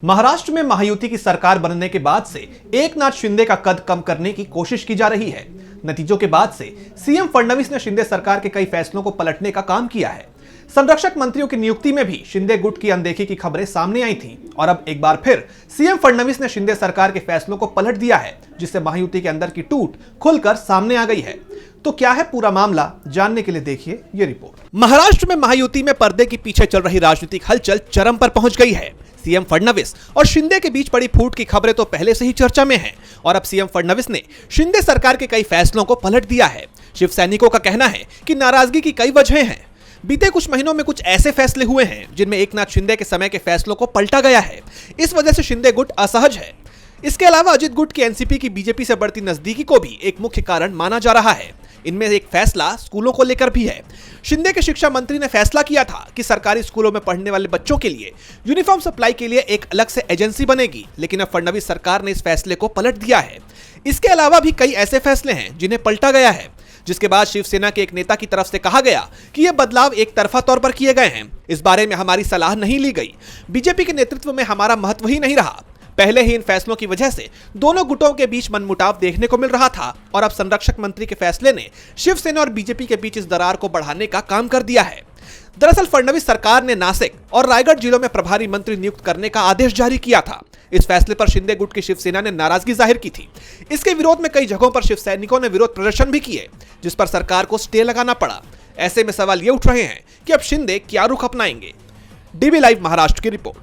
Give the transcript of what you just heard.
महाराष्ट्र में महायुति की सरकार बनने के बाद से एकनाथ शिंदे का कद कम करने की कोशिश की जा रही है। नतीजों के बाद से सीएम फडणवीस ने शिंदे सरकार के कई फैसलों को पलटने का काम किया है। संरक्षक मंत्रियों की नियुक्ति में भी शिंदे गुट की अनदेखी की खबरें सामने आई थी और अब एक बार फिर सीएम फडणवीस ने शिंदे सरकार के फैसलों को पलट दिया है, जिससे महायुति के अंदर की टूट खुलकर सामने आ गई है। तो क्या है पूरा मामला, जानने के लिए देखिए ये रिपोर्ट। महाराष्ट्र में महायुति में पर्दे के पीछे चल रही राजनीतिक हलचल चरम पर पहुंच गई है। सीएम फडणवीस और शिंदे के बीच पड़ी फूट की खबरें तो पहले से ही चर्चा में हैं और अब सीएम फडणवीस ने शिंदे सरकार के कई फैसलों को पलट दिया है। शिव सैनिकों का कहना है कि नाराजगी की कई वजहें हैं। बीते कुछ महीनों में कुछ ऐसे फैसले हुए हैं जिनमें एकनाथ शिंदे के समय के फैसलों को पलटा गया है। इस वजह से शिंदे गुट असहज है। इसके अलावा अजित गुट की एनसीपी की बीजेपी से बढ़ती नजदीकी को भी एक मुख्य कारण माना जा रहा है। इनमें एक फैसला स्कूलों को लेकर भी है। शिंदे के शिक्षा मंत्री ने फैसला किया था कि सरकारी स्कूलों में पढ़ने वाले बच्चों के लिए यूनिफॉर्म सप्लाई के लिए एक अलग से एजेंसी बनेगी, लेकिन अब फडणवीस सरकार ने इस फैसले को पलट दिया है। इसके अलावा भी कई ऐसे फैसले हैं जिन्हें पलटा गया है, जिसके बाद शिवसेना के एक नेता की तरफ से कहा गया कि ये बदलाव एक तरफा तौर पर किए गए हैं। इस बारे में हमारी सलाह नहीं ली गई। बीजेपी के नेतृत्व में हमारा महत्व ही नहीं रहा। पहले ही इन फैसलों की वजह से दोनों गुटों के बीच मनमुटाव देखने को मिल रहा था और अब संरक्षक मंत्री के फैसले ने शिवसेना और बीजेपी के बीच इस दरार को बढ़ाने का काम कर दिया है। दरअसल फडणवीस सरकार ने नासिक और रायगढ़ जिलों में प्रभारी मंत्री नियुक्त करने का आदेश जारी किया था। इस फैसले पर शिंदे गुट की शिवसेना ने नाराजगी जाहिर की थी। इसके विरोध में कई जगहों पर शिव सैनिकों ने विरोध प्रदर्शन भी किए, जिस पर सरकार को स्टे लगाना पड़ा। ऐसे में सवाल ये उठ रहे हैं कि अब शिंदे क्या रुख अपनाएंगे। डीबी लाइव महाराष्ट्र की रिपोर्ट।